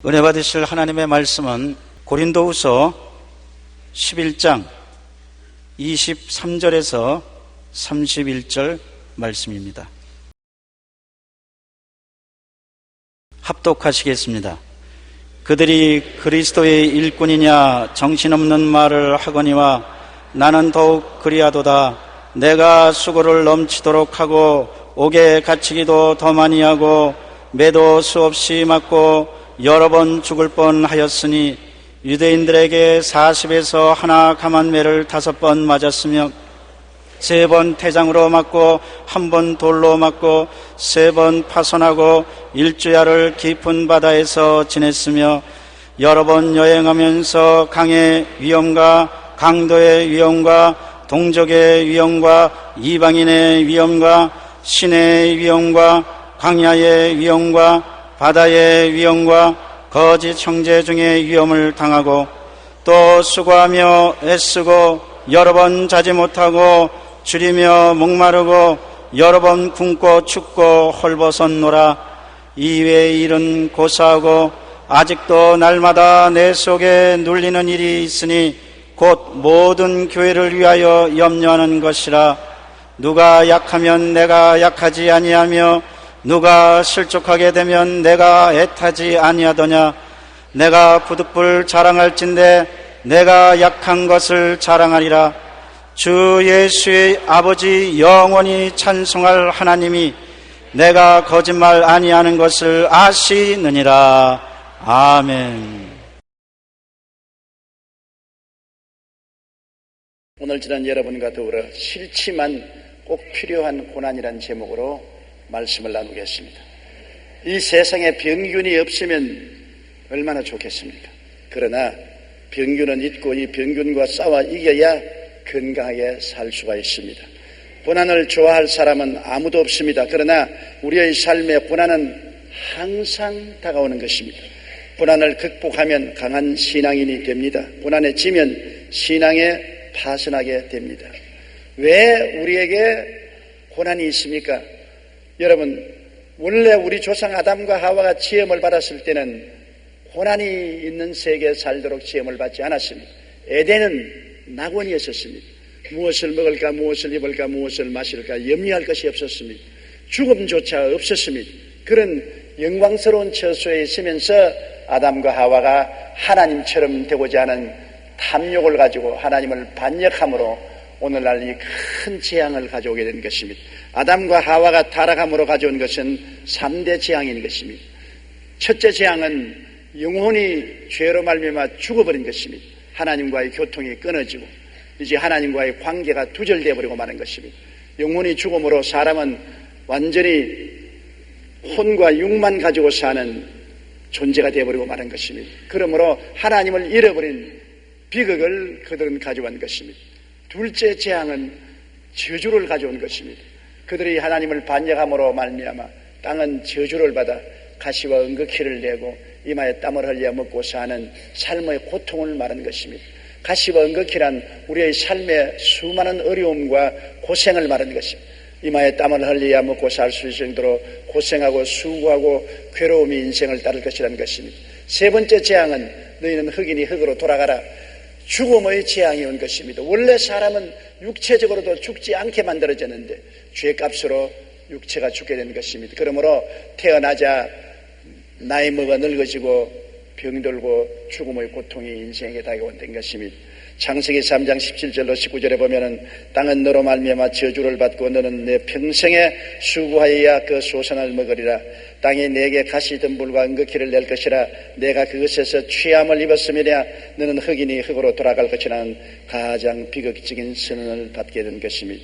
은혜 받으실 하나님의 말씀은 고린도후서 11장 23절에서 31절 말씀입니다. 합독하시겠습니다. 그들이 그리스도의 일꾼이냐 정신없는 말을 하거니와 나는 더욱 그리하도다. 내가 수고를 넘치도록 하고 옥에 갇히기도 더 많이 하고 매도 수없이 맞고 여러 번 죽을 뻔하였으니 유대인들에게 40에서 하나 감한 매를 5번 맞았으며 3번 태장으로 맞고 1번 돌로 맞고 3번 파손하고 1주야를 깊은 바다에서 지냈으며 여러 번 여행하면서 강의 위험과 강도의 위험과 동족의 위험과 이방인의 위험과 시내의 위험과 광야의 위험과 바다의 위험과 거짓 형제 중의 위험을 당하고 또 수고하며 애쓰고 여러 번 자지 못하고 줄이며 목마르고 여러 번 굶고 춥고 헐벗었노라. 이외의 일은 고사하고 아직도 날마다 내 속에 눌리는 일이 있으니 곧 모든 교회를 위하여 염려하는 것이라. 누가 약하면 내가 약하지 아니하며 누가 실족하게 되면 내가 애타지 아니하더냐. 내가 부득불 자랑할진대 내가 약한 것을 자랑하리라. 주 예수의 아버지 영원히 찬송할 하나님이 내가 거짓말 아니하는 것을 아시느니라. 아멘. 오늘 지난 여러분과 더불어 싫지만 꼭 필요한 고난이라는 제목으로 말씀을 나누겠습니다. 이 세상에 병균이 없으면 얼마나 좋겠습니까? 그러나 병균은 있고 이 병균과 싸워 이겨야 건강하게 살 수가 있습니다. 고난을 좋아할 사람은 아무도 없습니다. 그러나 우리의 삶에 고난은 항상 다가오는 것입니다. 고난을 극복하면 강한 신앙인이 됩니다. 고난에 지면 신앙에 파선하게 됩니다. 왜 우리에게 고난이 있습니까? 여러분, 원래 우리 조상 아담과 하와가 지음을 받았을 때는 고난이 있는 세계에 살도록 지음을 받지 않았습니다. 에덴은 낙원이었습니다. 무엇을 먹을까, 무엇을 입을까, 무엇을 마실까 염려할 것이 없었습니다. 죽음조차 없었습니다. 그런 영광스러운 처소에 있으면서 아담과 하와가 하나님처럼 되고자 하는 탐욕을 가지고 하나님을 반역함으로 오늘날 이 큰 재앙을 가져오게 된 것입니다. 아담과 하와가 타락함으로 가져온 것은 3대 재앙인 것입니다. 첫째 재앙은 영혼이 죄로 말미암아 죽어버린 것입니다. 하나님과의 교통이 끊어지고 이제 하나님과의 관계가 두절되어 버리고 마는 것입니다. 영혼이 죽음으로 사람은 완전히 혼과 육만 가지고 사는 존재가 되어버리고 마는 것입니다. 그러므로 하나님을 잃어버린 비극을 그들은 가져온 것입니다. 둘째 재앙은 저주를 가져온 것입니다. 그들이 하나님을 반역함으로 말미암아 땅은 저주를 받아 가시와 은극히를 내고 이마에 땀을 흘려 먹고 사는 삶의 고통을 말하는 것입니다. 가시와 은극히란 우리의 삶의 수많은 어려움과 고생을 말하는 것입니다. 이마에 땀을 흘려야 먹고 살 수 있을 정도로 고생하고 수고하고 괴로움이 인생을 따를 것이라는 것입니다. 세 번째 재앙은 너희는 흙이니 흙으로 돌아가라. 죽음의 재앙이 온 것입니다. 원래 사람은 육체적으로도 죽지 않게 만들어졌는데 죄값으로 육체가 죽게 된 것입니다. 그러므로 태어나자 나이 먹어 늙어지고 병들고 죽음의 고통이 인생에 다가온 것입니다. 창세기 3장 17절로 19절에 보면은 땅은 너로 말미암아 저주를 받고 너는 내 평생에 수고하여야 그 소산을 먹으리라. 땅이 내게 가시덤불과 은극히를 낼 것이라. 내가 그것에서 취함을 입었음이랴. 너는 흙이니 흙으로 돌아갈 것이라는 가장 비극적인 선언을 받게 된 것입니다.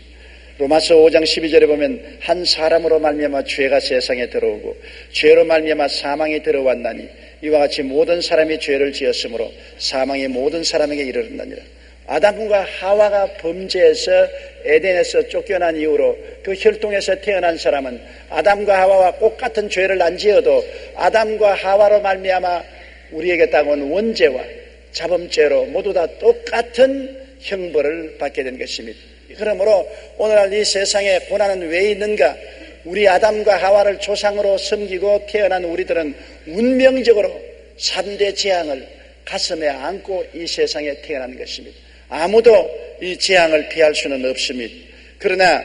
로마서 5장 12절에 보면 한 사람으로 말미암아 죄가 세상에 들어오고 죄로 말미암아 사망이 들어왔나니 이와 같이 모든 사람이 죄를 지었으므로 사망이 모든 사람에게 이르렀느니라. 아담과 하와가 범죄해서 에덴에서 쫓겨난 이후로 그 혈통에서 태어난 사람은 아담과 하와와 똑같은 죄를 안 지어도 아담과 하와로 말미암아 우리에게 따온 원죄와 자범죄로 모두 다 똑같은 형벌을 받게 된 것입니다. 그러므로 오늘날 이 세상에 고난은 왜 있는가? 우리 아담과 하와를 조상으로 섬기고 태어난 우리들은 운명적으로 3대 재앙을 가슴에 안고 이 세상에 태어난 것입니다. 아무도 이 재앙을 피할 수는 없습니다. 그러나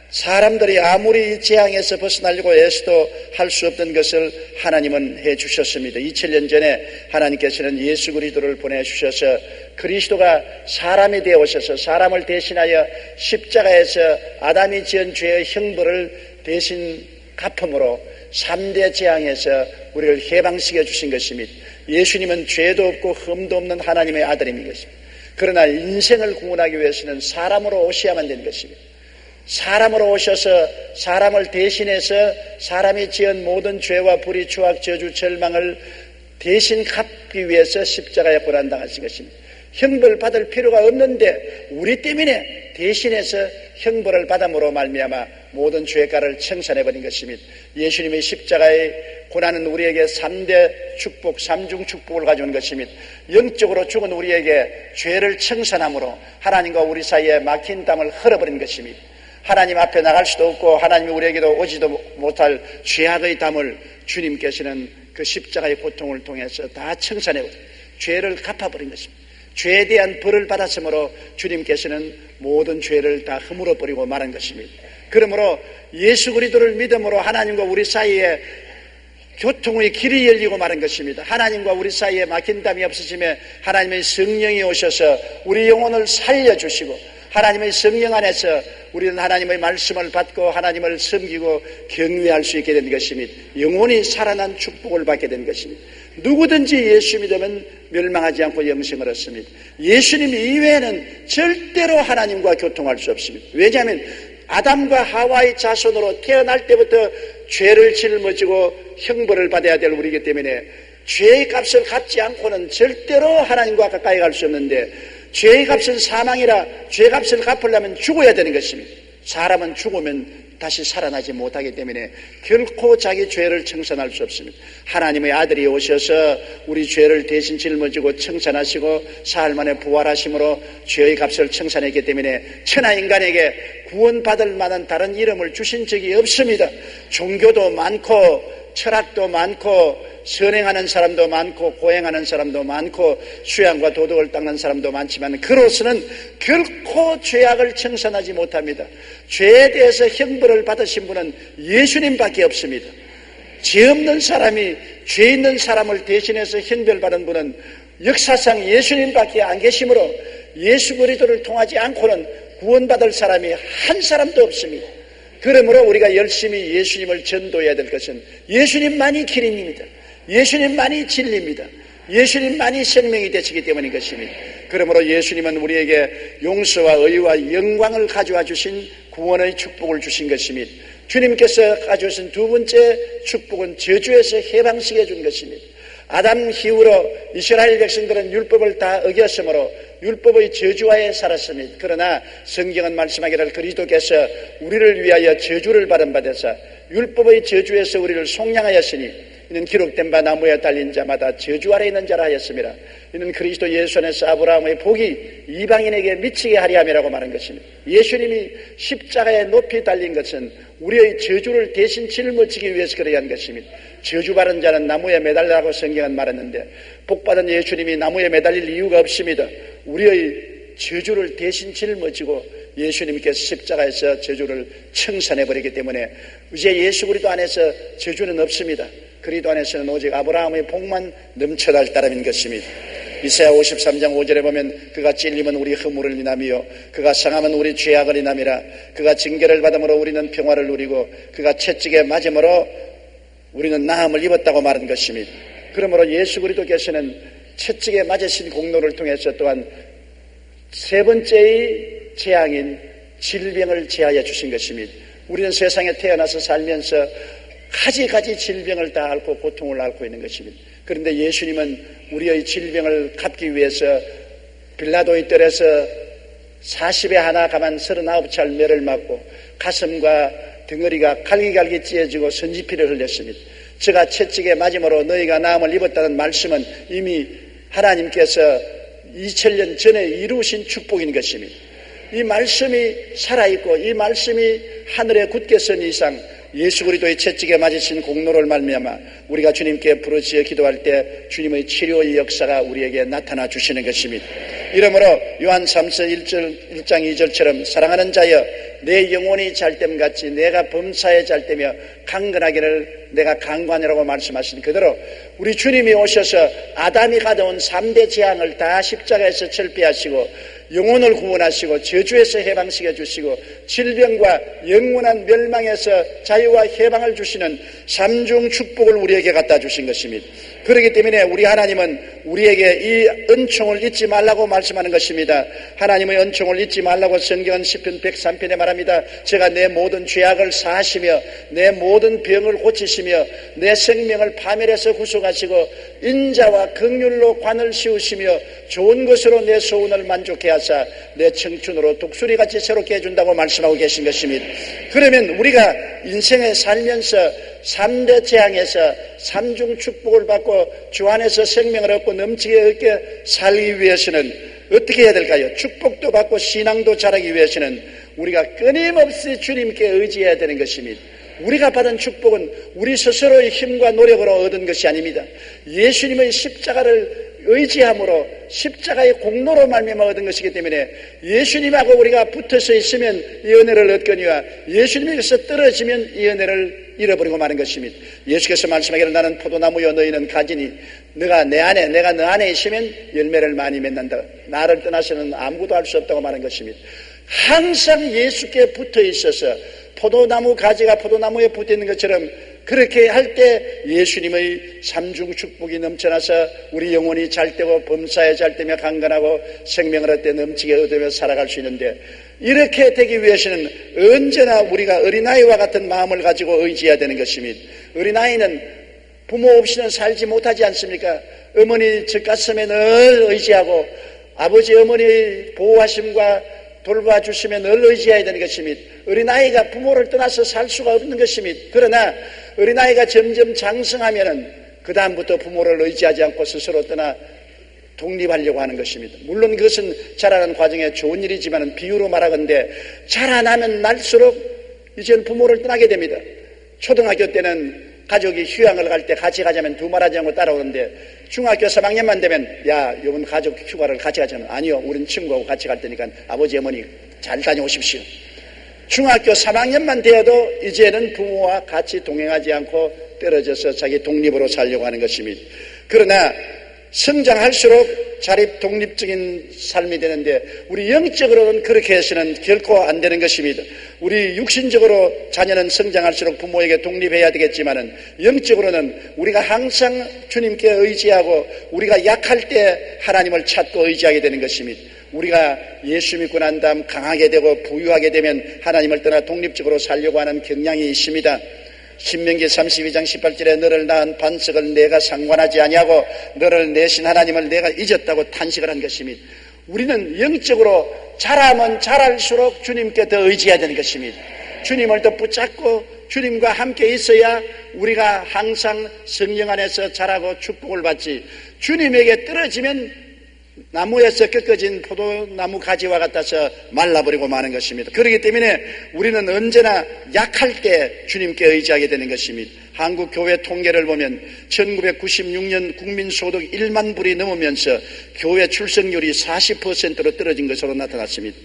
사람들이 아무리 이 재앙에서 벗어나려고 애써도 할 수 없던 것을 하나님은 해주셨습니다. 2000년 전에 하나님께서는 예수 그리스도를 보내주셔서 그리스도가 사람이 되어 오셔서 사람을 대신하여 십자가에서 아담이 지은 죄의 형벌을 대신 갚음으로 3대 재앙에서 우리를 해방시켜 주신 것입니다. 예수님은 죄도 없고 흠도 없는 하나님의 아들인 것입니다. 그러나 인생을 구원하기 위해서는 사람으로 오셔야만 되는 것입니다. 사람으로 오셔서 사람을 대신해서 사람이 지은 모든 죄와 불의, 추악, 저주, 절망을 대신 갚기 위해서 십자가에 고난당하신 것입니다. 형벌 받을 필요가 없는데 우리 때문에 대신해서 형벌을 받음으로 말미암아 모든 죄가를 청산해버린 것입니다. 예수님의 십자가의 고난은 우리에게 3대 축복, 3중 축복을 가져온 것입니다. 영적으로 죽은 우리에게 죄를 청산함으로 하나님과 우리 사이에 막힌 담을 흘러버린 것입니다. 하나님 앞에 나갈 수도 없고 하나님이 우리에게도 오지도 못할 죄악의 담을 주님께서는 그 십자가의 고통을 통해서 다 청산해버린 죄를 갚아버린 것입니다. 죄에 대한 벌을 받았으므로 주님께서는 모든 죄를 다 허물어버리고 말한 것입니다. 그러므로 예수 그리스도를 믿음으로 하나님과 우리 사이에 교통의 길이 열리고 말한 것입니다. 하나님과 우리 사이에 막힌 담이 없어지며 하나님의 성령이 오셔서 우리 영혼을 살려주시고 하나님의 성령 안에서 우리는 하나님의 말씀을 받고 하나님을 섬기고 경외할 수 있게 된 것입니다. 영혼이 살아난 축복을 받게 된 것입니다. 누구든지 예수 믿으면 멸망하지 않고 영생을 얻습니다. 예수님 이외에는 절대로 하나님과 교통할 수 없습니다. 왜냐하면 아담과 하와의 자손으로 태어날 때부터 죄를 짊어지고 형벌을 받아야 될 우리이기 때문에 죄의 값을 갚지 않고는 절대로 하나님과 가까이 갈 수 없는데 죄의 값은 사망이라 죄의 값을 갚으려면 죽어야 되는 것입니다. 사람은 죽으면 다시 살아나지 못하기 때문에 결코 자기 죄를 청산할 수 없습니다. 하나님의 아들이 오셔서 우리 죄를 대신 짊어지고 청산하시고 사흘 만에 부활하심으로 죄의 값을 청산했기 때문에 천하 인간에게 구원받을 만한 다른 이름을 주신 적이 없습니다. 종교도 많고 철학도 많고 선행하는 사람도 많고 고행하는 사람도 많고 수양과 도덕을 닦는 사람도 많지만 그로서는 결코 죄악을 청산하지 못합니다. 죄에 대해서 형벌을 받으신 분은 예수님밖에 없습니다. 죄 없는 사람이 죄 있는 사람을 대신해서 형벌받은 분은 역사상 예수님밖에 안 계시므로 예수 그리스도를 통하지 않고는 구원받을 사람이 한 사람도 없습니다. 그러므로 우리가 열심히 예수님을 전도해야 될 것은 예수님만이 길입니다. 예수님만이 진리입니다. 예수님만이 생명이 되시기 때문인 것입니다. 그러므로 예수님은 우리에게 용서와 의와 영광을 가져와 주신 구원의 축복을 주신 것입니다. 주님께서 가져오신 두 번째 축복은 저주에서 해방시켜 준 것입니다. 아담 이후로 이스라엘 백성들은 율법을 다 어겼으므로 율법의 저주하에 살았습니다. 그러나 성경은 말씀하기를 그리스도께서 우리를 위하여 저주를 받은 바 되사 율법의 저주에서 우리를 속량하였으니 이는 기록된 바 나무에 달린 자마다 저주 아래 있는 자라 하였습니다. 이는 그리스도 예수 안에서 아브라함의 복이 이방인에게 미치게 하리 함이라고 말한 것입니다. 예수님이 십자가에 높이 달린 것은 우리의 저주를 대신 짊어지기 위해서 그러야 한 것입니다. 저주받은 자는 나무에 매달리라고 성경은 말했는데 복받은 예수님이 나무에 매달릴 이유가 없습니다. 우리의 저주를 대신 짊어지고 예수님께서 십자가에서 저주를 청산해버리기 때문에 이제 예수 그리스도 안에서 저주는 없습니다. 그리스도 안에서는 오직 아브라함의 복만 넘쳐날 따름인 것입니다. 이사야 53장 5절에 보면 그가 찔림은 우리 허물을 인함이요 그가 상함은 우리 죄악을 인함이라 그가 징계를 받음으로 우리는 평화를 누리고 그가 채찍에 맞음으로 우리는 나음을 입었다고 말한 것입니다. 그러므로 예수 그리스도께서는 채찍에 맞으신 공로를 통해서 또한 세 번째의 재앙인 질병을 제하여 주신 것입니다. 우리는 세상에 태어나서 살면서 가지가지 질병을 다 앓고 고통을 앓고 있는 것입니다. 그런데 예수님은 우리의 질병을 갚기 위해서 빌라도의 뜰에서 40에 하나 가만 39찰 매를 맞고 가슴과 덩어리가 갈기갈기 찢어지고 선지피를 흘렸습니다. 저가 채찍에 맞음으로 너희가 나음을 입었다는 말씀은 이미 하나님께서 2000년 전에 이루신 축복인 것입니다. 이 말씀이 살아있고 이 말씀이 하늘에 굳게 선 이상 예수 그리스도의 채찍에 맞으신 공로를 말미암아 우리가 주님께 부르짖어 기도할 때 주님의 치료의 역사가 우리에게 나타나 주시는 것입니다. 이러므로 요한 3서 1장 2절처럼 사랑하는 자여 내 영혼이 잘됨 같이 내가 범사에 잘되며 강건하기를 내가 강관이라고 말씀하신 그대로 우리 주님이 오셔서 아담이 가져온 3대 재앙을 다 십자가에서 철폐하시고 영혼을 구원하시고 저주에서 해방시켜 주시고 질병과 영원한 멸망에서 자유와 해방을 주시는 삼중 축복을 우리에게 갖다 주신 것입니다. 그렇기 때문에 우리 하나님은 우리에게 이 은총을 잊지 말라고 말씀하는 것입니다. 하나님의 은총을 잊지 말라고 성경은 시편 103편에 말합니다. 제가 내 모든 죄악을 사하시며 내 모든 병을 고치시며 내 생명을 파멸에서 구속하시고 인자와 긍휼로 관을 씌우시며 좋은 것으로 내 소원을 만족해 하사 내 청춘으로 독수리같이 새롭게 해준다고 말씀하고 계신 것입니다. 그러면 우리가 인생에 살면서 3대 재앙에서 3중 축복을 받고 주 안에서 생명을 얻고 넘치게 얻게 살기 위해서는 어떻게 해야 될까요? 축복도 받고 신앙도 자라기 위해서는 우리가 끊임없이 주님께 의지해야 되는 것입니다. 우리가 받은 축복은 우리 스스로의 힘과 노력으로 얻은 것이 아닙니다. 예수님의 십자가를 의지함으로 십자가의 공로로 말미암아 얻은 것이기 때문에 예수님하고 우리가 붙어서 있으면 이 은혜를 얻거니와 예수님에게서 떨어지면 이 은혜를 잃어버리고 마는 것입니다. 예수께서 말씀하기를 나는 포도나무여 너희는 가지니 너가 내 안에 내가 너 안에 있으면 열매를 많이 맺는다. 나를 떠나서는 아무것도 할 수 없다고 말한 것입니다. 항상 예수께 붙어 있어서 포도나무 가지가 포도나무에 붙어 있는 것처럼 그렇게 할 때 예수님의 삼중 축복이 넘쳐나서 우리 영혼이 잘되고 범사에 잘되며 강건하고 생명을 얻되 넘치게 얻으며 살아갈 수 있는데 이렇게 되기 위해서는 언제나 우리가 어린아이와 같은 마음을 가지고 의지해야 되는 것입니다. 어린아이는 부모 없이는 살지 못하지 않습니까? 어머니 젖가슴에 늘 의지하고 아버지 어머니의 보호하심과 돌봐주시면 늘 의지해야 되는 것입니다. 어린아이가 부모를 떠나서 살 수가 없는 것입니다. 그러나 어린아이가 점점 장성하면은 그 다음부터 부모를 의지하지 않고 스스로 떠나 독립하려고 하는 것입니다. 물론 그것은 자라는 과정에 좋은 일이지만 비유로 말하건대 자라나면 날수록 이제는 부모를 떠나게 됩니다. 초등학교 때는 가족이 휴양을 갈 때 같이 가자면 두말하지 않고 따라오는데 중학교 3학년만 되면 야 이번 가족 휴가를 같이 가자면 아니요 우린 친구하고 같이 갈 테니까 아버지 어머니 잘 다녀오십시오. 중학교 3학년만 되어도 이제는 부모와 같이 동행하지 않고 떨어져서 자기 독립으로 살려고 하는 것입니다. 그러나 성장할수록 자립 독립적인 삶이 되는데 우리 영적으로는 그렇게 해서는 결코 안 되는 것입니다. 우리 육신적으로 자녀는 성장할수록 부모에게 독립해야 되겠지만은 영적으로는 우리가 항상 주님께 의지하고 우리가 약할 때 하나님을 찾고 의지하게 되는 것입니다. 우리가 예수 믿고 난 다음 강하게 되고 부유하게 되면 하나님을 떠나 독립적으로 살려고 하는 경향이 있습니다. 신명기 32장 18절에 너를 낳은 반석을 내가 상관하지 아니하고 너를 내신 하나님을 내가 잊었다고 탄식을 한 것입니다. 우리는 영적으로 자라면 자랄수록 주님께 더 의지해야 되는 것입니다. 주님을 더 붙잡고 주님과 함께 있어야 우리가 항상 성령 안에서 자라고 축복을 받지 주님에게 떨어지면 나무에서 꺾어진 포도나무 가지와 같아서 말라버리고 마는 것입니다. 그렇기 때문에 우리는 언제나 약할 때 주님께 의지하게 되는 것입니다. 한국 교회 통계를 보면 1996년 국민소득 1만 불이 넘으면서 교회 출석률이 40%로 떨어진 것으로 나타났습니다.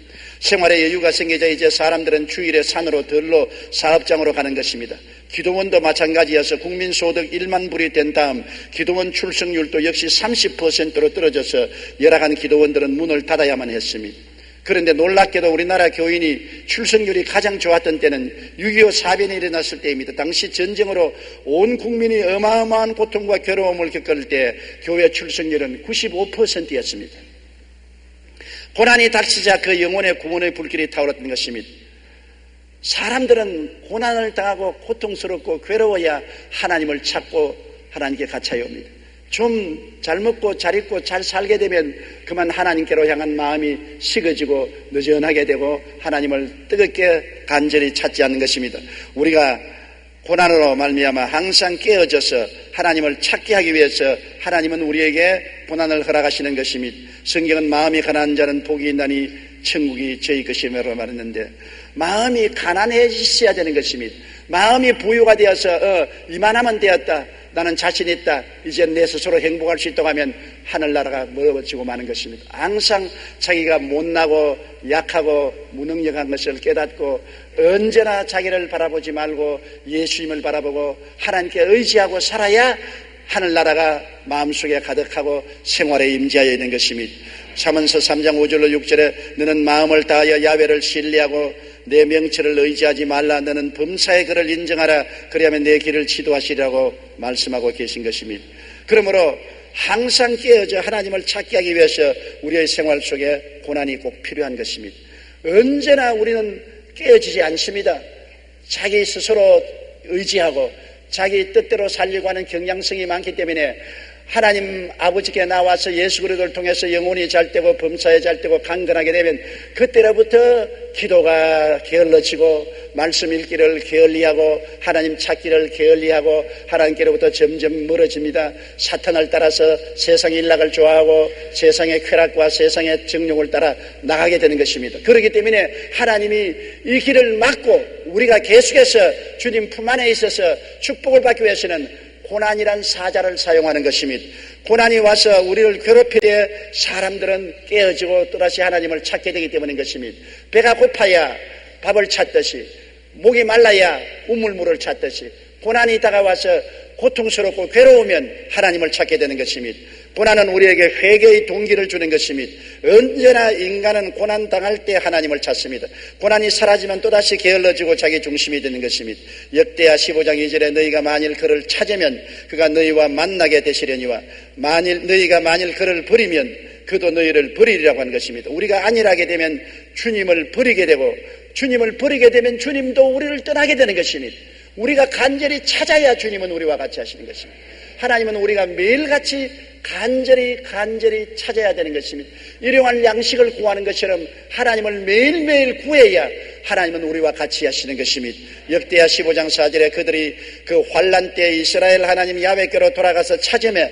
생활에 여유가 생기자 이제 사람들은 주일에 산으로 들러 사업장으로 가는 것입니다. 기도원도 마찬가지여서 국민소득 1만 불이 된 다음 기도원 출석률도 역시 30%로 떨어져서 열악한 기도원들은 문을 닫아야만 했습니다. 그런데 놀랍게도 우리나라 교인이 출석률이 가장 좋았던 때는 6.25 사변이 일어났을 때입니다. 당시 전쟁으로 온 국민이 어마어마한 고통과 괴로움을 겪을 때 교회 출석률은 95%였습니다. 고난이 닥치자 그 영혼의 구원의 불길이 타오르던 것입니다. 사람들은 고난을 당하고 고통스럽고 괴로워야 하나님을 찾고 하나님께 같이 옵니다. 좀 잘 먹고 잘 입고 잘 살게 되면 그만 하나님께로 향한 마음이 식어지고 느슨하게 되고 하나님을 뜨겁게 간절히 찾지 않는 것입니다. 우리가 고난으로 말미암아 항상 깨어져서 하나님을 찾게 하기 위해서 하나님은 우리에게 고난을 허락하시는 것입니다. 성경은 마음이 가난한 자는 복이 있나니 천국이 저희 것이라고 말했는데, 마음이 가난해지셔야 되는 것입니다. 마음이 부유가 되어서 이만하면 되었다, 나는 자신 있다, 이제 내 스스로 행복할 수 있다고 하면 하늘나라가 멀어지고 마는 것입니다. 항상 자기가 못나고 약하고 무능력한 것을 깨닫고 언제나 자기를 바라보지 말고 예수님을 바라보고 하나님께 의지하고 살아야 하늘나라가 마음속에 가득하고 생활에 임재하여 있는 것입니다. 잠언서 3장 5절로 6절에 너는 마음을 다하여 야훼를 신뢰하고 내 명철을 의지하지 말라. 너는 범사의 그를 인정하라. 그리하면 내 길을 지도하시리라고 말씀하고 계신 것입니다. 그러므로 항상 깨어져 하나님을 찾게 하기 위해서 우리의 생활 속에 고난이 꼭 필요한 것입니다. 언제나 우리는 깨어지지 않습니다. 자기 스스로 의지하고 자기 뜻대로 살려고 하는 경향성이 많기 때문에 하나님 아버지께 나와서 예수 그리스도를 통해서 영혼이 잘되고 범사에 잘되고 강건하게 되면 그때로부터 기도가 게을러지고 말씀 읽기를 게을리하고 하나님 찾기를 게을리하고 하나님께로부터 점점 멀어집니다. 사탄을 따라서 세상의 일락을 좋아하고 세상의 쾌락과 세상의 정욕을 따라 나가게 되는 것입니다. 그렇기 때문에 하나님이 이 길을 막고 우리가 계속해서 주님 품 안에 있어서 축복을 받기 위해서는 고난이란 사자를 사용하는 것입니다. 고난이 와서 우리를 괴롭힐 때 사람들은 깨어지고 또다시 하나님을 찾게 되기 때문인 것입니다. 배가 고파야 밥을 찾듯이, 목이 말라야 우물물을 찾듯이, 고난이 다가와서 고통스럽고 괴로우면 하나님을 찾게 되는 것입니다. 고난은 우리에게 회개의 동기를 주는 것입니다. 언제나 인간은 고난 당할 때 하나님을 찾습니다. 고난이 사라지면 또다시 게을러지고 자기 중심이 되는 것입니다. 역대하 15장 2절에 너희가 만일 그를 찾으면 그가 너희와 만나게 되시려니와 너희가 만일 그를 버리면 그도 너희를 버리리라고 하는 것입니다. 우리가 안일하게 되면 주님을 버리게 되고 주님을 버리게 되면 주님도 우리를 떠나게 되는 것입니다. 우리가 간절히 찾아야 주님은 우리와 같이 하시는 것입니다. 하나님은 우리가 매일같이 간절히 찾아야 되는 것입니다. 일용할 양식을 구하는 것처럼 하나님을 매일매일 구해야 하나님은 우리와 같이 하시는 것입니다. 역대하 15장 4절에 그들이 그 환난 때 이스라엘 하나님 야훼께로 돌아가서 찾으며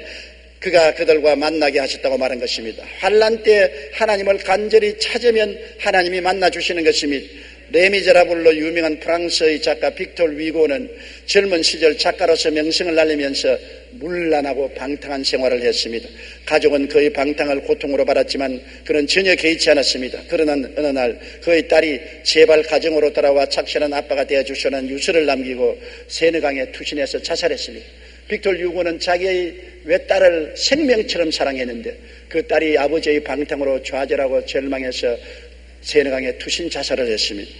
그가 그들과 만나게 하셨다고 말한 것입니다. 환난 때 하나님을 간절히 찾으면 하나님이 만나주시는 것입니다. 레미제라블로 유명한 프랑스의 작가 빅토르 위고는 젊은 시절 작가로서 명성을 날리면서 문란하고 방탕한 생활을 했습니다. 가족은 그의 방탕을 고통으로 받았지만 그는 전혀 개의치 않았습니다. 그러나 어느 날 그의 딸이 제발 가정으로 돌아와 착실한 아빠가 되어주시는 유서를 남기고 세느강에 투신해서 자살했습니다. 빅토르 위고는 자기의 외딸을 생명처럼 사랑했는데 그 딸이 아버지의 방탕으로 좌절하고 절망해서 세느강에 투신 자살을 했습니다.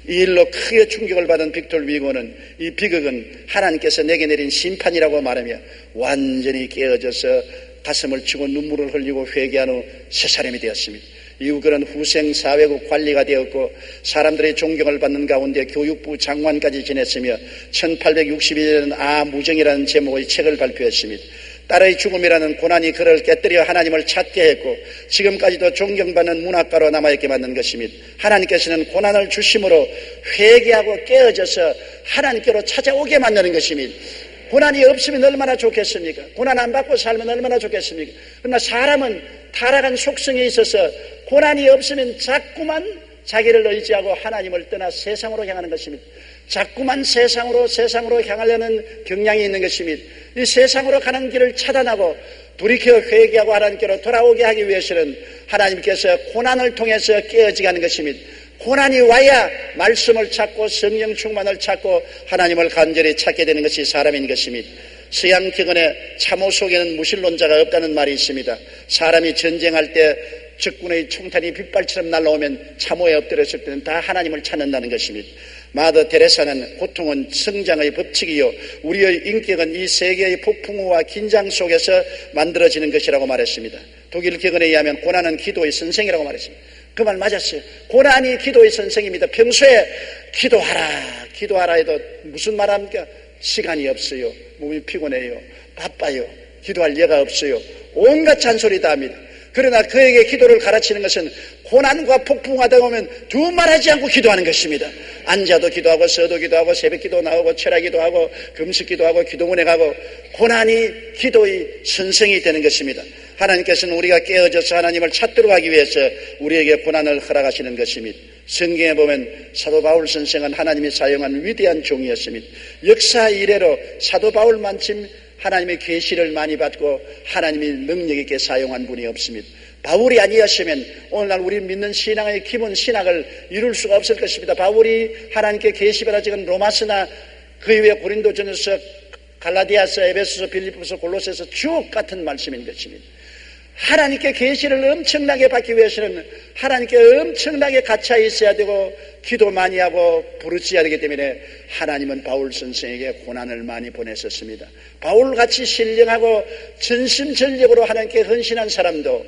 이 일로 크게 충격을 받은 빅토르 위고는 이 비극은 하나님께서 내게 내린 심판이라고 말하며 완전히 깨어져서 가슴을 치고 눈물을 흘리고 회개한 후 새 사람이 되었습니다. 이후 그는 후생사회국 관리가 되었고 사람들의 존경을 받는 가운데 교육부 장관까지 지냈으며 1862년에는 무정이라는 제목의 책을 발표했습니다. 딸의 죽음이라는 고난이 그를 깨뜨려 하나님을 찾게 했고 지금까지도 존경받는 문학가로 남아있게 만든 것입니다. 하나님께서는 고난을 주심으로 회개하고 깨어져서 하나님께로 찾아오게 만드는 것입니다. 고난이 없으면 얼마나 좋겠습니까? 고난 안 받고 살면 얼마나 좋겠습니까? 그러나 사람은 타락한 속성에 있어서 고난이 없으면 자꾸만 자기를 의지하고 하나님을 떠나 세상으로 향하는 것입니다. 자꾸만 세상으로 향하려는 경향이 있는 것입니다. 이 세상으로 가는 길을 차단하고 돌이켜 회개하고 하나님께로 돌아오게 하기 위해서는 하나님께서 고난을 통해서 깨어지게 하는 것입니다. 고난이 와야 말씀을 찾고 성령 충만을 찾고 하나님을 간절히 찾게 되는 것이 사람인 것입니다. 서양 격언에 참호 속에는 무신론자가 없다는 말이 있습니다. 사람이 전쟁할 때 적군의 총탄이 빗발처럼 날라오면 참호에 엎드렸을 때는 다 하나님을 찾는다는 것입니다. 마더 테레사는 고통은 성장의 법칙이요 우리의 인격은 이 세계의 폭풍우와 긴장 속에서 만들어지는 것이라고 말했습니다. 독일 격언에 의하면 고난은 기도의 선생이라고 말했습니다. 그 말 맞았어요. 고난이 기도의 선생입니다. 평소에 기도하라 해도 무슨 말합니까? 시간이 없어요. 몸이 피곤해요. 바빠요. 기도할 예가 없어요. 온갖 잔소리 다 합니다. 그러나 그에게 기도를 가르치는 것은 고난과 폭풍하다 보면 두말하지 않고 기도하는 것입니다. 앉아도 기도하고 서도 기도하고 새벽 기도 나오고 철야 기도하고 금식 기도하고 기도문에 가고 고난이 기도의 선생이 되는 것입니다. 하나님께서는 우리가 깨어져서 하나님을 찾도록 하기 위해서 우리에게 고난을 허락하시는 것입니다. 성경에 보면 사도 바울 선생은 하나님이 사용한 위대한 종이었습니다. 역사 이래로 사도 바울만큼 하나님의 계시를 많이 받고 하나님이 능력 있게 사용한 분이 없습니다. 바울이 아니었으면 오늘날 우리 믿는 신앙의 기본 신학을 이룰 수가 없을 것입니다. 바울이 하나님께 계시받아 적은 로마서나 그 이후에 고린도전서, 갈라디아서, 에베소서, 빌립보서, 골로새서 주옥 같은 말씀인 것입니다. 하나님께 계시를 엄청나게 받기 위해서는 하나님께 엄청나게 갇혀 있어야 되고 기도 많이 하고 부르짖어야 되기 때문에 하나님은 바울 선생에게 고난을 많이 보냈었습니다. 바울같이 신령하고 전심전력으로 하나님께 헌신한 사람도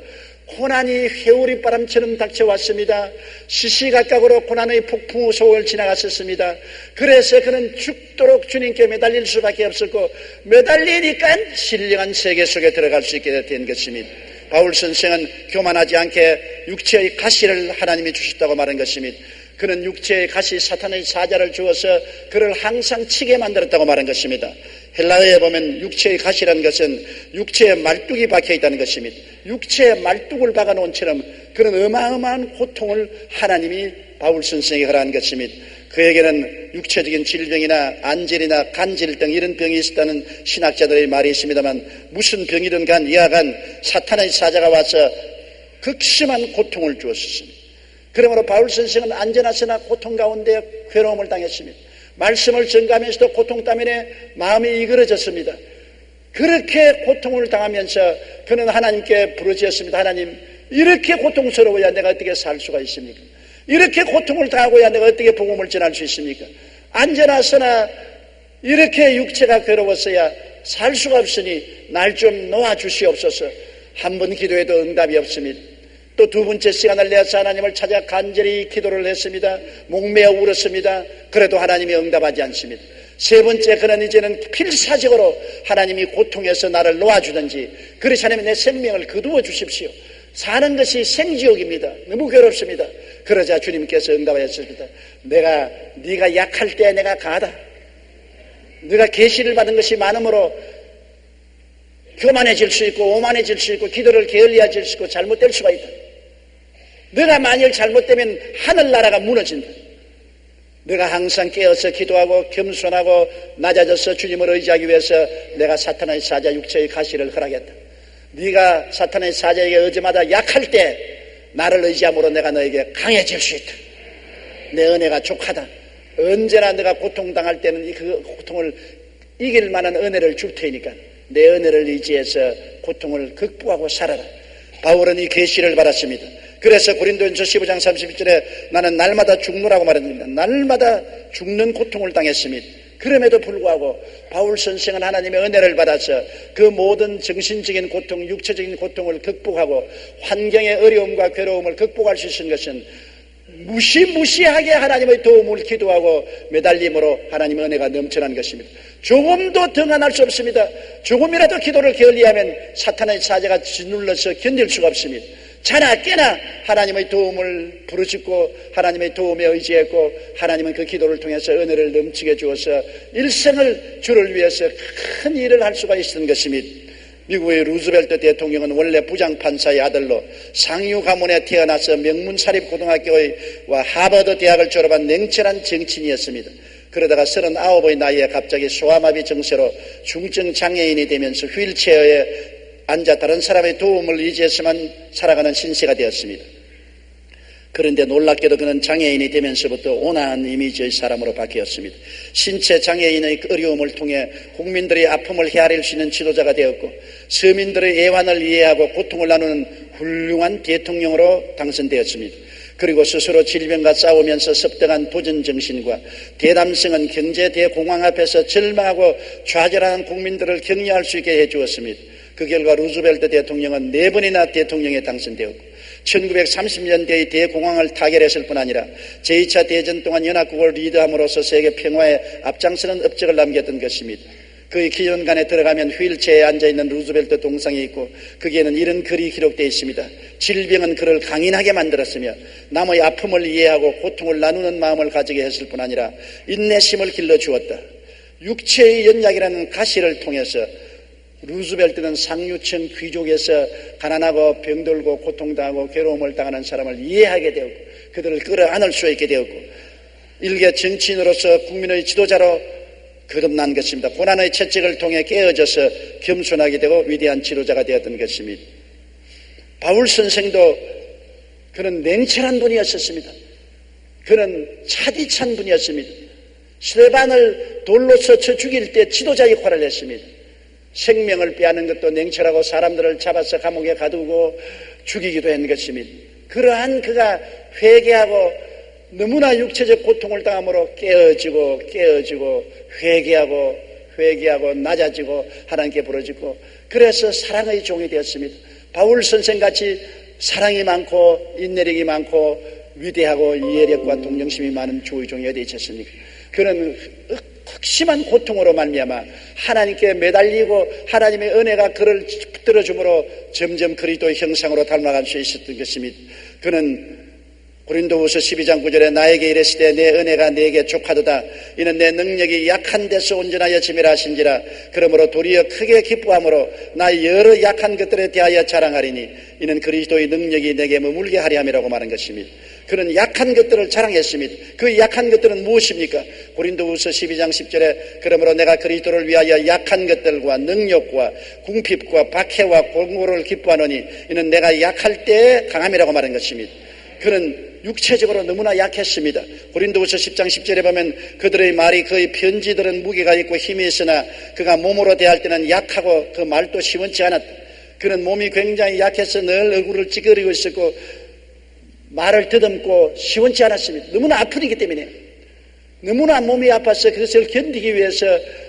고난이 회오리 바람처럼 닥쳐왔습니다. 시시각각으로 고난의 폭풍 속을 지나갔었습니다. 그래서 그는 죽도록 주님께 매달릴 수밖에 없었고 매달리니까 신령한 세계 속에 들어갈 수 있게 된 것입니다. 바울 선생은 교만하지 않게 육체의 가시를 하나님이 주셨다고 말한 것입니다. 그는 육체의 가시 사탄의 사자를 주어서 그를 항상 치게 만들었다고 말한 것입니다. 헬라어에 보면 육체의 가시라는 것은 육체에 말뚝이 박혀 있다는 것입니다. 육체에 말뚝을 박아놓은 처럼 그런 어마어마한 고통을 하나님이 바울 선생에게 허락한 것입니다. 그에게는 육체적인 질병이나 안질이나 간질 등 이런 병이 있었다는 신학자들의 말이 있습니다만 무슨 병이든 간 이하간 사탄의 사자가 와서 극심한 고통을 주었습니다. 그러므로 바울 선생은 안전하서나 고통 가운데 괴로움을 당했습니다. 말씀을 전가하면서도 고통 때문에 마음이 이그러졌습니다. 그렇게 고통을 당하면서 그는 하나님께 부르짖었습니다. 하나님, 이렇게 고통스러워야 내가 어떻게 살 수가 있습니까? 이렇게 고통을 당하고야 내가 어떻게 복음을 전할 수 있습니까? 안전하서나 이렇게 육체가 괴로웠어야 살 수가 없으니 날 좀 놓아주시옵소서. 한 번 기도해도 응답이 없습니다. 또 두 번째 시간을 내서 하나님을 찾아 간절히 기도를 했습니다. 목매어 울었습니다. 그래도 하나님이 응답하지 않습니다. 세 번째, 그는 이제는 필사적으로 하나님이 고통에서 나를 놓아주든지 그렇지 않으면 내 생명을 거두어 주십시오. 사는 것이 생지옥입니다. 너무 괴롭습니다. 그러자 주님께서 응답하셨습니다. 네가 약할 때 내가 가다. 네가 계시를 받은 것이 많으므로 교만해질 수 있고 오만해질 수 있고 기도를 게을리해질 수 있고 잘못될 수가 있다. 네가 만일 잘못되면 하늘나라가 무너진다. 네가 항상 깨어서 기도하고 겸손하고 낮아져서 주님을 의지하기 위해서 내가 사탄의 사자 육체의 가시를 허락했다. 네가 사탄의 사자에게 어제마다 약할 때 나를 의지함으로 내가 너에게 강해질 수 있다. 내 은혜가 족하다. 언제나 네가 고통당할 때는 그 고통을 이길 만한 은혜를 줄 테니까 내 은혜를 의지해서 고통을 극복하고 살아라. 바울은 이 계시를 받았습니다. 그래서 고린도전서 15장 31절에 나는 날마다 죽노라고 말했습니다. 날마다 죽는 고통을 당했습니다. 그럼에도 불구하고 바울 선생은 하나님의 은혜를 받아서 그 모든 정신적인 고통, 육체적인 고통을 극복하고 환경의 어려움과 괴로움을 극복할 수 있는 것은 무시무시하게 하나님의 도움을 기도하고 매달림으로 하나님의 은혜가 넘쳐난 것입니다. 조금도 등한할 수 없습니다. 조금이라도 기도를 게을리하면 사탄의 사자가 짓눌러서 견딜 수가 없습니다. 자나 깨나 하나님의 도움을 부르짖고 하나님의 도움에 의지했고 하나님은 그 기도를 통해서 은혜를 넘치게 주어서 일생을 주를 위해서 큰 일을 할 수가 있었던 것입니다. 미국의 루즈벨트 대통령은 원래 부장판사의 아들로 상류 가문에 태어나서 명문사립 고등학교와 하버드 대학을 졸업한 냉철한 정치인이었습니다. 그러다가 39의 나이에 갑자기 소아마비 증세로 중증 장애인이 되면서 휠체어에 앉아 다른 사람의 도움을 의지해서만 살아가는 신세가 되었습니다. 그런데 놀랍게도 그는 장애인이 되면서부터 온화한 이미지의 사람으로 바뀌었습니다. 신체 장애인의 어려움을 통해 국민들의 아픔을 헤아릴 수 있는 지도자가 되었고 서민들의 애환을 이해하고 고통을 나누는 훌륭한 대통령으로 당선되었습니다. 그리고 스스로 질병과 싸우면서 습득한 도전정신과 대담성은 경제 대공황 앞에서 절망하고 좌절하는 국민들을 격려할 수 있게 해주었습니다. 그 결과 루즈벨트 대통령은 4번이나 대통령에 당선되었고 1930년대의 대공황을 타결했을 뿐 아니라 제2차 대전 동안 연합국을 리드함으로써 세계 평화에 앞장서는 업적을 남겼던 것입니다. 그 기념관에 들어가면 휠체어에 앉아있는 루즈벨트 동상이 있고 거기에는 이런 글이 기록되어 있습니다. 질병은 그를 강인하게 만들었으며 남의 아픔을 이해하고 고통을 나누는 마음을 가지게 했을 뿐 아니라 인내심을 길러주었다. 육체의 연약이라는 가시를 통해서 루즈벨트는 상류층 귀족에서 가난하고 병들고 고통당하고 괴로움을 당하는 사람을 이해하게 되었고 그들을 끌어안을 수 있게 되었고 일개 정치인으로서 국민의 지도자로 거듭난 것입니다. 고난의 채찍을 통해 깨어져서 겸손하게 되고 위대한 지도자가 되었던 것입니다. 바울 선생도 그는 냉철한 분이었습니다. 그는 차디찬 분이었습니다. 스데반을 돌로 쳐 죽일 때 지도자 역할을 했습니다. 생명을 빼앗는 것도 냉철하고 사람들을 잡아서 감옥에 가두고 죽이기도 한 것입니다. 그러한 그가 회개하고 너무나 육체적 고통을 당함으로 깨어지고 회개하고 낮아지고 하나님께 부르짖고 그래서 사랑의 종이 되었습니다. 바울 선생같이 사랑이 많고 인내력이 많고 위대하고 이해력과 동정심이 많은 주의 종이 어디 있었습니까? 그는 극심한 고통으로 말미암아 하나님께 매달리고 하나님의 은혜가 그를 붙들어줌으로 점점 그리스도의 형상으로 닮아갈 수 있었던 것입니다. 그는 고린도후서 12장 9절에 나에게 이르시되 내 은혜가 네게 족하도다. 이는 내 능력이 약한 데서 온전하여 짐이라 하신지라. 그러므로 도리어 크게 기뻐함으로 나 여러 약한 것들에 대하여 자랑하리니 이는 그리스도의 능력이 내게 머물게 하려 함이라고 말한 것입니다. 그는 약한 것들을 자랑했습니다. 그 약한 것들은 무엇입니까? 고린도후서 12장 10절에 그러므로 내가 그리스도를 위하여 약한 것들과 능력과 궁핍과 박해와 공고를 기뻐하노니 이는 내가 약할 때에 강함이라고 말한 것입니다. 그는 육체적으로 너무나 약했습니다. 고린도후서 10장 10절에 보면 그들의 말이 그의 편지들은 무게가 있고 힘이 있으나 그가 몸으로 대할 때는 약하고 그 말도 시원치 않았다. 그는 몸이 굉장히 약해서 늘 얼굴을 찌그리고 있었고 말을 더듬고 시원치 않았습니다. 너무나 아프기 때문에 너무나 몸이 아파서 그것을 견디기 위해서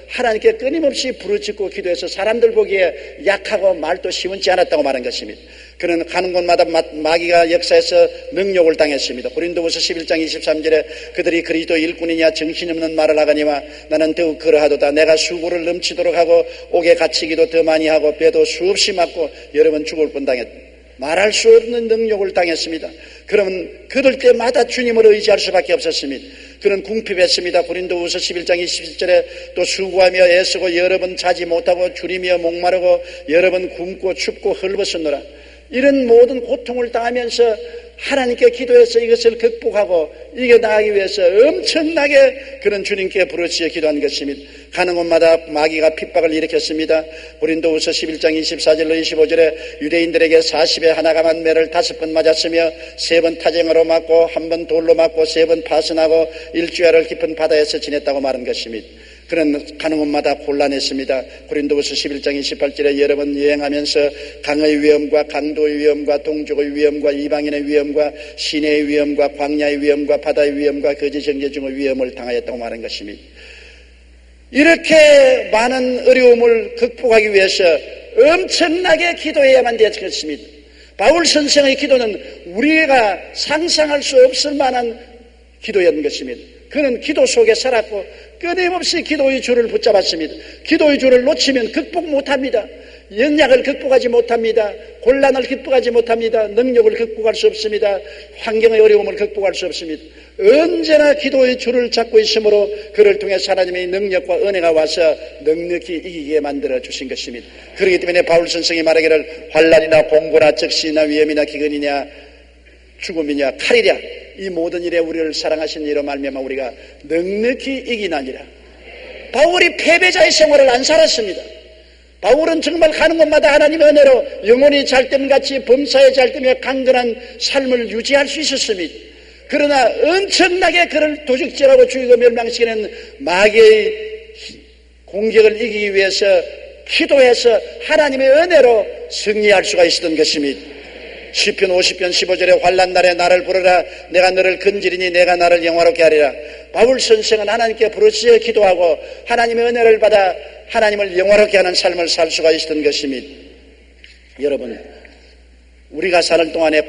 하나님께 끊임없이 부르짖고 기도해서 사람들 보기에 약하고 말도 시원치 않았다고 말한 것입니다. 그는 가는 곳마다 마귀가 역사해서 능욕을 당했습니다. 고린도후서 11장 23절에 그들이 그리스도 일꾼이냐 정신없는 말을 하거니와 나는 더욱 그러하도다. 내가 수고를 넘치도록 하고 옥에 갇히기도 더 많이 하고 배도 수없이 맞고 여러 번 죽을 뻔당했다. 말할 수 없는 능욕을 당했습니다. 그러면 그럴 때마다 주님을 의지할 수밖에 없었습니다. 그는 궁핍했습니다. 고린도후서 11장 27절에 또 수고하며 애쓰고 여러 번 자지 못하고 줄이며 목마르고 여러 번 굶고 춥고 헐벗었노라. 이런 모든 고통을 당하면서 하나님께 기도해서 이것을 극복하고 이겨나가기 위해서 엄청나게 그런 주님께 부르짖어 기도한 것입니다. 가는 곳마다 마귀가 핍박을 일으켰습니다. 고린도후서 11장 24절로 25절에 유대인들에게 40에 하나가만 매를 5번 맞았으며 3번 타쟁으로 맞고 1번 돌로 맞고 3번 파선하고 일주일을 깊은 바다에서 지냈다고 말한 것입니다. 그는 가는 곳마다 곤란했습니다. 고린도후서 11장 28절에 여러 번 여행하면서 강의 위험과 강도의 위험과 동족의 위험과 이방인의 위험과 시내의 위험과 광야의 위험과 바다의 위험과 거짓 정죄 중의 위험을 당하였다고 말한 것입니다. 이렇게 많은 어려움을 극복하기 위해서 엄청나게 기도해야만 되었습니다. 바울 선생의 기도는 우리가 상상할 수 없을 만한 기도였던 것입니다. 그는 기도 속에 살았고 끊임없이 기도의 줄을 붙잡았습니다. 기도의 줄을 놓치면 극복 못합니다. 연약을 극복하지 못합니다. 곤란을 극복하지 못합니다. 능력을 극복할 수 없습니다. 환경의 어려움을 극복할 수 없습니다. 언제나 기도의 줄을 잡고 있으므로 그를 통해 하나님의 능력과 은혜가 와서 넉넉히 이기게 만들어 주신 것입니다. 그렇기 때문에 바울 선생이 말하기를 환난이나 공고나 적시나 위험이나 기근이냐 죽음이냐 칼이랴 이 모든 일에 우리를 사랑하신 이로 말미암아 우리가 넉넉히 이기나니라. 바울이 패배자의 생활을 안 살았습니다. 바울은 정말 가는 곳마다 하나님의 은혜로 영혼이 잘됨같이 범사에 잘되며 강건한 삶을 유지할 수 있었습니다. 그러나 엄청나게 그를 도적질하고 죽이고 멸망시키는 마귀의 공격을 이기기 위해서 기도해서 하나님의 은혜로 승리할 수가 있었던 것입니다. 시편 50편 15절에 환난 날에 나를 부르라 내가 너를 건지리니 내가 나를 영화롭게 하리라. 바울 선생은 하나님께 부르짖어 기도하고 하나님의 은혜를 받아 하나님을 영화롭게 하는 삶을 살 수가 있었던 것입니다. 여러분, 우리가 사는 동안에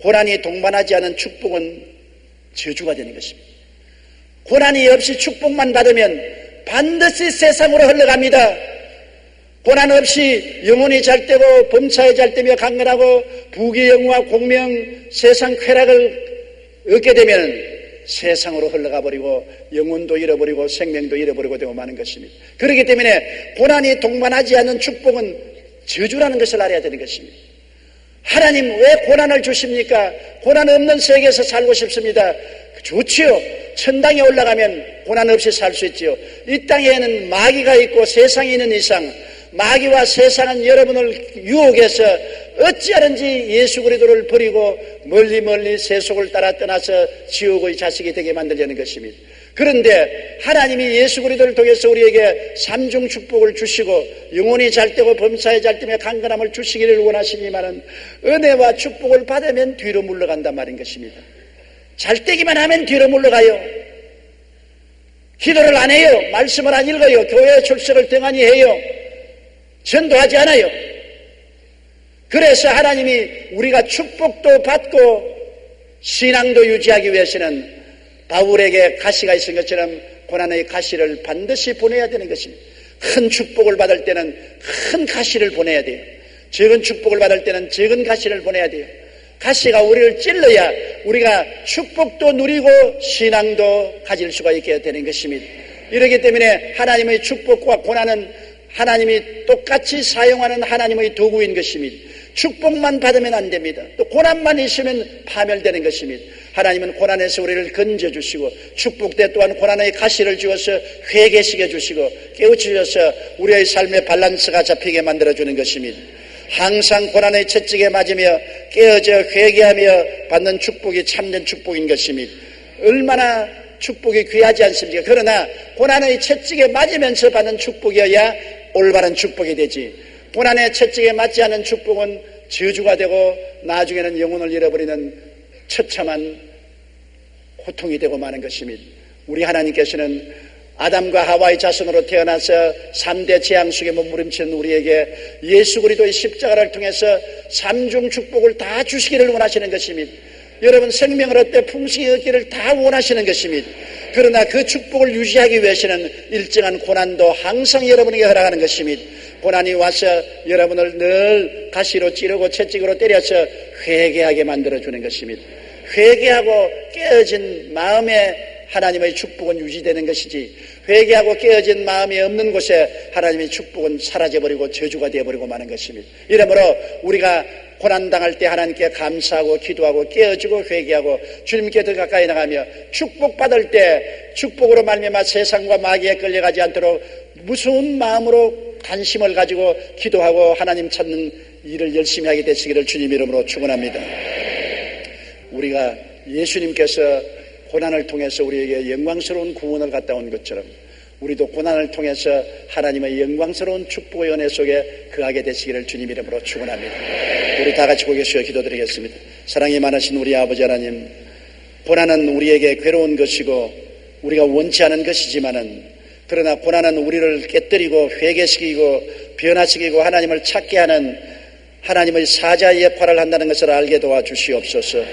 고난이 동반하지 않은 축복은 저주가 되는 것입니다. 고난이 없이 축복만 받으면 반드시 세상으로 흘러갑니다. 고난 없이 영혼이 잘되고 범사에 잘되며 강건하고 부귀영화 공명 세상 쾌락을 얻게 되면 세상으로 흘러가 버리고 영혼도 잃어버리고 생명도 잃어버리고 되고 마는 것입니다. 그렇기 때문에 고난이 동반하지 않는 축복은 저주라는 것을 알아야 되는 것입니다. 하나님 왜 고난을 주십니까? 고난 없는 세계에서 살고 싶습니다. 좋지요. 천당에 올라가면 고난 없이 살 수 있지요. 이 땅에는 마귀가 있고 세상이 있는 이상 마귀와 세상은 여러분을 유혹해서 어찌하든지 예수 그리스도를 버리고 멀리 세속을 따라 떠나서 지옥의 자식이 되게 만들려는 것입니다. 그런데 하나님이 예수 그리스도를 통해서 우리에게 삼중 축복을 주시고 영혼이 잘되고 범사에 잘되며 강건함을 주시기를 원하시니만은 은혜와 축복을 받으면 뒤로 물러간단 말인 것입니다. 잘되기만 하면 뒤로 물러가요. 기도를 안 해요. 말씀을 안 읽어요. 교회 출석을 등한히 해요. 전도하지 않아요. 그래서 하나님이 우리가 축복도 받고 신앙도 유지하기 위해서는 바울에게 가시가 있은 것처럼 고난의 가시를 반드시 보내야 되는 것입니다. 큰 축복을 받을 때는 큰 가시를 보내야 돼요. 적은 축복을 받을 때는 적은 가시를 보내야 돼요. 가시가 우리를 찔러야 우리가 축복도 누리고 신앙도 가질 수가 있게 되는 것입니다. 이렇기 때문에 하나님의 축복과 고난은 하나님이 똑같이 사용하는 하나님의 도구인 것입니다. 축복만 받으면 안 됩니다. 또 고난만 있으면 파멸되는 것입니다. 하나님은 고난에서 우리를 건져주시고 축복 때 또한 고난의 가시를 주어서 회개시켜 주시고 깨우치셔서 우리의 삶의 밸런스가 잡히게 만들어주는 것입니다. 항상 고난의 채찍에 맞으며 깨어져 회개하며 받는 축복이 참된 축복인 것입니다. 얼마나 축복이 귀하지 않습니까? 그러나 고난의 채찍에 맞으면서 받는 축복이어야 올바른 축복이 되지, 고난의 채찍에 맞지 않은 축복은 저주가 되고 나중에는 영혼을 잃어버리는 처참한 고통이 되고 마는 것입니다. 우리 하나님께서는 아담과 하와의 자손으로 태어나서 3대 재앙 속에 몸부림치는 우리에게 예수 그리스도의 십자가를 통해서 삼중 축복을 다 주시기를 원하시는 것입니다. 여러분 생명을 얻되 풍성히 얻기를 다 원하시는 것입니다. 그러나 그 축복을 유지하기 위해서는 일정한 고난도 항상 여러분에게 허락하는 것입니다. 고난이 와서 여러분을 늘 가시로 찌르고 채찍으로 때려서 회개하게 만들어주는 것입니다. 회개하고 깨어진 마음에 하나님의 축복은 유지되는 것이지, 회개하고 깨어진 마음이 없는 곳에 하나님의 축복은 사라져버리고 저주가 되어버리고 마는 것입니다. 이러므로 우리가 고난당할 때 하나님께 감사하고 기도하고 깨어지고 회개하고 주님께 더 가까이 나가며 축복받을 때 축복으로 말미암아 세상과 마귀에 끌려가지 않도록 무서운 마음으로 관심을 가지고 기도하고 하나님 찾는 일을 열심히 하게 되시기를 주님 이름으로 축원합니다. 우리가 예수님께서 고난을 통해서 우리에게 영광스러운 구원을 갖다 온 것처럼 우리도 고난을 통해서 하나님의 영광스러운 축복의 은혜 속에 거하게 되시기를 주님 이름으로 축원합니다. 우리 다 같이 고개 숙여 기도드리겠습니다. 사랑이 많으신 우리 아버지 하나님, 고난은 우리에게 괴로운 것이고 우리가 원치 않은 것이지만은, 그러나 고난은 우리를 깨뜨리고 회개시키고 변화시키고 하나님을 찾게 하는 하나님의 사자의 역할을 한다는 것을 알게 도와주시옵소서.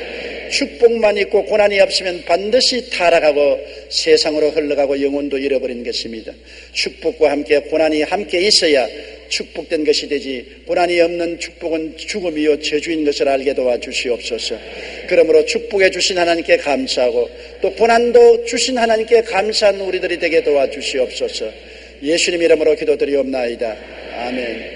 축복만 있고 고난이 없으면 반드시 타락하고 세상으로 흘러가고 영혼도 잃어버리는 것입니다. 축복과 함께 고난이 함께 있어야 축복된 것이 되지, 고난이 없는 축복은 죽음이요 저주인 것을 알게 도와주시옵소서. 그러므로 축복해 주신 하나님께 감사하고 또 고난도 주신 하나님께 감사한 우리들이 되게 도와주시옵소서. 예수님 이름으로 기도드리옵나이다. 아멘.